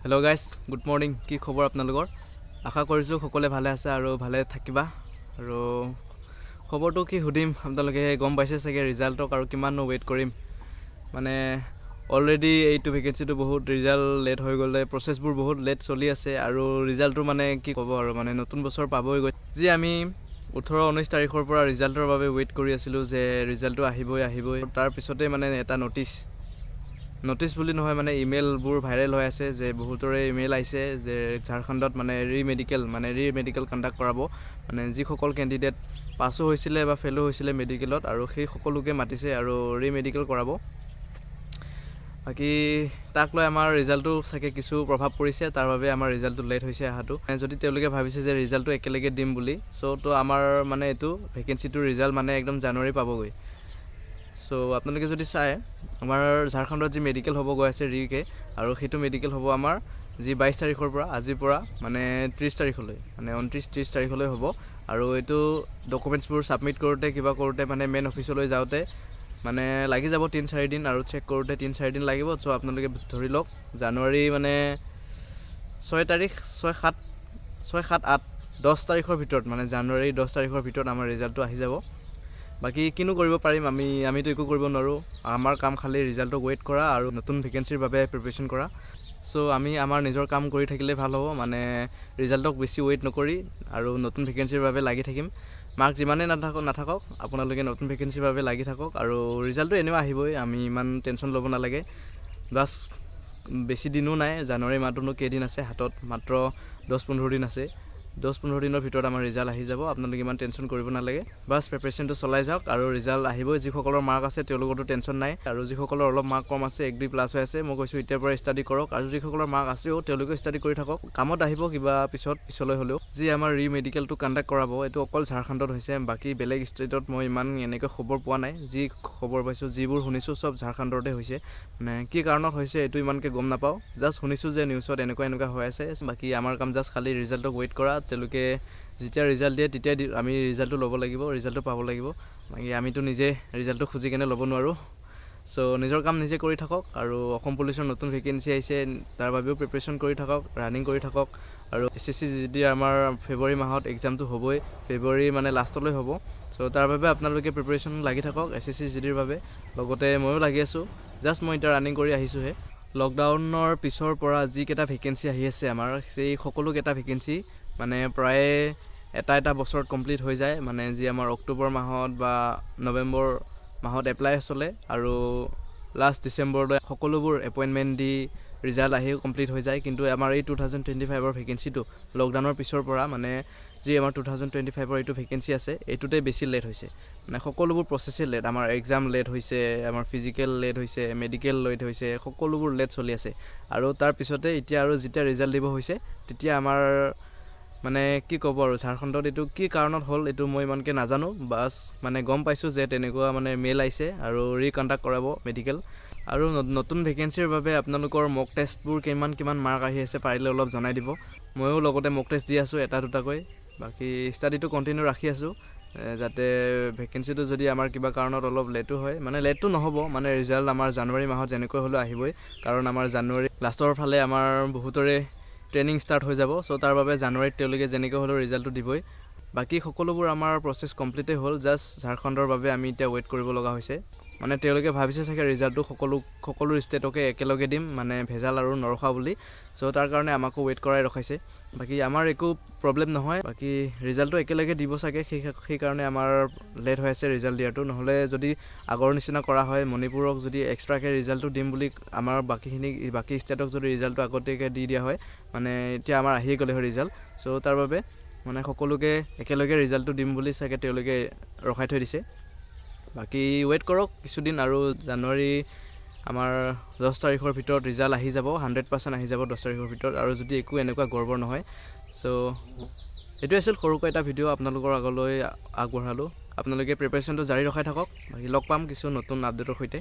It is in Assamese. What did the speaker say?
Hello' guys, good morning. কি খবৰ আপোনালোকৰ? আশা কৰিছোঁ সকলোৱে ভালে আছে আৰু ভালে থাকিবা। আৰু খবৰটো কি সুধিম, আপোনালোকে গম পাইছে চাগে ৰিজাল্টক, আৰু কিমাননো ৱেইট কৰিম। মানে অলৰেডি এইটো ভেকেঞ্চিটো বহুত ৰিজাল্ট লেট হৈ গ'লে, প্ৰচেছবোৰ বহুত লেট চলি আছে। আৰু ৰিজাল্টটো মানে কি ক'ব আৰু, মানে নতুন বছৰ পাবই গৈ, যি আমি 18-19 তাৰিখৰ পৰা ৰিজাল্টৰ বাবে ৱেইট কৰি আছিলোঁ যে ৰিজাল্টটো আহিবই। তাৰপিছতে মানে এটা নটিছ বুলি নহয়, মানে ইমেইলবোৰ ভাইৰেল হৈ আছে যে বহুতৰে ইমেইল আহিছে যে ঝাৰখণ্ডত মানে ৰি মেডিকেল কণ্ডাক্ট কৰাব। মানে যিসকল কেণ্ডিডেট পাছো হৈছিলে বা ফেলো হৈছিলে মেডিকেলত, আৰু সেই সকলোকে মাতিছে আৰু ৰি মেডিকেল কৰাব। বাকী তাক লৈ আমাৰ ৰিজাল্টটো চাগে কিছু প্ৰভাৱ পৰিছে, তাৰ বাবে আমাৰ ৰিজাল্টটো লেট হৈছে অহাটো। যদি তেওঁলোকে ভাবিছে যে ৰিজাল্টটো একেলগে দিম বুলি, তো আমাৰ মানে এইটো ভেকেঞ্চিটোৰ ৰিজাল্ট মানে একদম জানুৱাৰী পাবগৈ। চ' আপোনালোকে যদি চায়, আমাৰ ঝাৰখণ্ডত যি মেডিকেল হ'ব গৈ আছে ৰিকে, আৰু সেইটো মেডিকেল হ'ব আমাৰ যি 22 তাৰিখৰ পৰা, আজিৰ পৰা মানে 30 তাৰিখলৈ, মানে 29-30 তাৰিখলৈ হ'ব। আৰু এইটো ডকুমেণ্টছবোৰ ছাবমিট কৰোঁতে মানে মেইন অফিচলৈ যাওঁতে মানে লাগি যাব 3-4 দিন, আৰু চেক কৰোঁতে 3-4 দিন লাগিব। চ' আপোনালোকে ধৰি লওক জানুৱাৰী মানে 6 তাৰিখ, 6, 7, 8, 10 তাৰিখৰ ভিতৰত, মানে জানুৱাৰী 10 তাৰিখৰ ভিতৰত আমাৰ ৰিজাল্টটো আহি যাব। বাকী কিনো কৰিব পাৰিম, আমিতো একো কৰিব নোৱাৰোঁ। আমাৰ কাম খালি ৰিজাল্টক ৱেইট কৰা আৰু নতুন ভেকেঞ্চিৰ বাবে প্ৰিপেৰেশ্যন কৰা। চ' আমি আমাৰ নিজৰ কাম কৰি থাকিলে ভাল হ'ব, মানে ৰিজাল্টক বেছি ৱেইট নকৰি আৰু নতুন ভেকেঞ্চিৰ বাবে লাগি থাকিম। মাৰ্ক যিমানেই নাথাকক আপোনালোকে নতুন ভেকেঞ্চিৰ বাবে লাগি থাকক, আৰু ৰিজাল্টটো এনেও আহিবই, আমি ইমান টেনশ্যন ল'ব নালাগে। বাছ বেছি দিনো নাই, জানুৱাৰী মাহটোনো কেইদিন আছে হাতত, মাত্ৰ 10-15 দিন আছে। 10-15 দিনৰ ভিতৰত আমাৰ ৰিজাল্ট আহি যাব, আপোনালোকে ইমান টেনশ্যন কৰিব নালাগে। বাছ প্ৰিপেৰেশ্যনটো চলাই যাওক, আৰু ৰিজাল্ট আহিবই। যিসকলৰ মাৰ্ক আছে তেওঁলোকৰতো টেনশ্যন নাই, আৰু যিসকলৰ অলপ মাৰ্ক কম আছে, 1-2 প্লাছ হৈ আছে, মই কৈছোঁ এতিয়াৰ পৰা ষ্টাডি কৰক। আৰু যিসকলৰ মাৰ্ক আছেও তেওঁলোকে ষ্টাডি কৰি থাকক, কামত আহিব কিবা পিছলৈ হ'লেও। যি আমাৰ ৰি মেডিকেলটো কণ্ডাক্ট কৰাব, এইটো অকল ঝাৰখণ্ডত হৈছে, বাকী বেলেগ ষ্টেটত মই ইমান এনেকৈ খবৰ পোৱা নাই। যি খবৰ পাইছোঁ, যিবোৰ শুনিছোঁ, চব ঝাৰখণ্ডতে হৈছে। মানে কি কাৰণত হৈছে এইটো ইমানকৈ গম নাপাওঁ, জাষ্ট শুনিছোঁ যে নিউজত এনেকুৱা হৈ আছে। বাকী আমাৰ কাম জাষ্ট খালি ৰিজাল্টক ৱেইট কৰা। তেওঁলোকে যেতিয়া ৰিজাল্ট দিয়ে তেতিয়াই আমি ৰিজাল্টটো ল'ব লাগিব, ৰিজাল্টটো পাব লাগিব। বাকী আমিতো নিজে ৰিজাল্টটো খুজি কেনে ল'ব নোৱাৰোঁ। চ' নিজৰ কাম নিজে কৰি থাকক, আৰু অসম পুলিচৰ নতুন ভেকেঞ্চি আহিছে, তাৰ বাবেও প্ৰিপেৰেশ্যন কৰি থাকক, ৰানিং কৰি থাকক। আৰু SSC GD আমাৰ ফেব্ৰুৱাৰী মাহত এক্সামটো হ'বই, ফেব্ৰুৱাৰী মানে লাষ্টলৈ হ'ব। চ' তাৰ বাবে আপোনালোকে প্ৰিপেৰেশ্যন লাগি থাকক SSC GDৰ বাবে। লগতে ময়ো লাগি আছোঁ, জাষ্ট মই এতিয়া ৰানিং কৰি আহিছোঁহে। লকডাউনৰ পিছৰ পৰা যিকেইটা ভেকেঞ্চি আহি আছে আমাৰ, সেই সকলোকেইটা ভেকেঞ্চি মানে প্ৰায়ে এটা বছৰত কমপ্লিট হৈ যায়। মানে যি আমাৰ অক্টোবৰ মাহত বা নৱেম্বৰ মাহত এপ্লাই চলে, আৰু লাষ্ট ডিচেম্বৰলৈ সকলোবোৰ এপইণ্টমেণ্ট দি ৰিজাল্ট আহি কমপ্লিট হৈ যায়। কিন্তু আমাৰ এই 2025ৰ ভেকেঞ্চিটো লকডাউনৰ পিছৰ পৰা, মানে যি আমাৰ 2025ৰ এইটো ভেকেঞ্চি আছে, এইটোতে বেছি লেট হৈছে। মানে সকলোবোৰ প্ৰচেছেই লেট, আমাৰ এক্সাম লেট হৈছে, আমাৰ ফিজিকেল লেট হৈছে, মেডিকেল লেট হৈছে, সকলোবোৰ লেট চলি আছে। আৰু তাৰপিছতে এতিয়া আৰু যেতিয়া ৰিজাল্ট দিব হৈছে, তেতিয়া আমাৰ মানে কি ক'ব আৰু, ঝাৰখণ্ডত এইটো কি কাৰণত হ'ল এইটো মই ইমানকৈ নাজানো। বাছ মানে গম পাইছোঁ যে তেনেকুৱা মানে মেইল আহিছে, আৰু ৰিকণ্ডাক্ট কৰাব মেডিকেল। আৰু নতুন ভেকেঞ্চিৰ বাবে আপোনালোকৰ মক টেষ্টবোৰ কিমান মাৰ্ক আহি আছে পাৰিলে অলপ জনাই দিব। ময়ো লগতে মক টেষ্ট দি আছোঁ 1-2টাকৈ। বাকী ষ্টাডিটো কণ্টিনিউ ৰাখি আছোঁ, যাতে ভেকেঞ্চিটো যদি আমাৰ কিবা কাৰণত অলপ লেটো হয়, মানে লেটটো নহ'ব, মানে ৰিজাল্ট আমাৰ জানুৱাৰী মাহত যেনেকৈ হ'লেও আহিবই। কাৰণ আমাৰ জানুৱাৰী লাষ্টৰ ফালে আমাৰ বহুতৰে ট্ৰেইনিং ষ্টাৰ্ট হৈ যাব। চ' তাৰ বাবে জানুৱাৰীত তেওঁলোকে যেনেকৈ হ'লেও ৰিজাল্টটো দিবই। বাকী সকলোবোৰ আমাৰ প্ৰচেছ কমপ্লিটেই হ'ল, জাষ্ট ঝাৰখণ্ডৰ বাবে আমি এতিয়া ৱেইট কৰিব লগা হৈছে। মানে তেওঁলোকে ভাবিছে চাগে ৰিজাল্টটো সকলো ষ্টেটকে একেলগে দিম, মানে ভেজাল আৰু নৰখাওঁ বুলি। চ' তাৰ কাৰণে আমাকো ৱেইট কৰাই ৰখাইছে। বাকী আমাৰ একো প্ৰব্লেম নহয়, বাকী ৰিজাল্টটো একেলগে দিব চাগে, সেইকাৰণে আমাৰ লেট হৈ আছে ৰিজাল্ট দিয়াটো। নহ'লে যদি আগৰ নিচিনা কৰা হয়, মণিপুৰক যদি এক্সট্ৰাকৈ ৰিজাল্টটো দিম বুলি আমাৰ বাকী ষ্টেটক যদি ৰিজাল্টটো আগতীয়াকৈ দি দিয়া হয়, মানে এতিয়া আমাৰ আহিয়ে গ'লে হয় ৰিজাল্ট। চ' তাৰ বাবে মানে সকলোকে একেলগে ৰিজাল্টটো দিম বুলি চাগে তেওঁলোকে ৰখাই থৈ দিছে। বাকী ৱেইট কৰক কিছুদিন, আৰু জানুৱাৰী আমাৰ 10 তাৰিখৰ ভিতৰত ৰিজাল্ট আহি যাব, 100% আহি যাব 10 তাৰিখৰ ভিতৰত। আৰু যদি একো এনেকুৱা গড়বড় নহয়। চ' এইটোৱে আছিল সৰুকৈ এটা ভিডিঅ' আপোনালোকৰ আগলৈ আগবঢ়ালোঁ। আপোনালোকে প্ৰিপেৰেশ্যনটো জাৰি ৰখাই থাকক। বাকী লগ পাম কিছু নতুন আপডেটৰ সৈতে।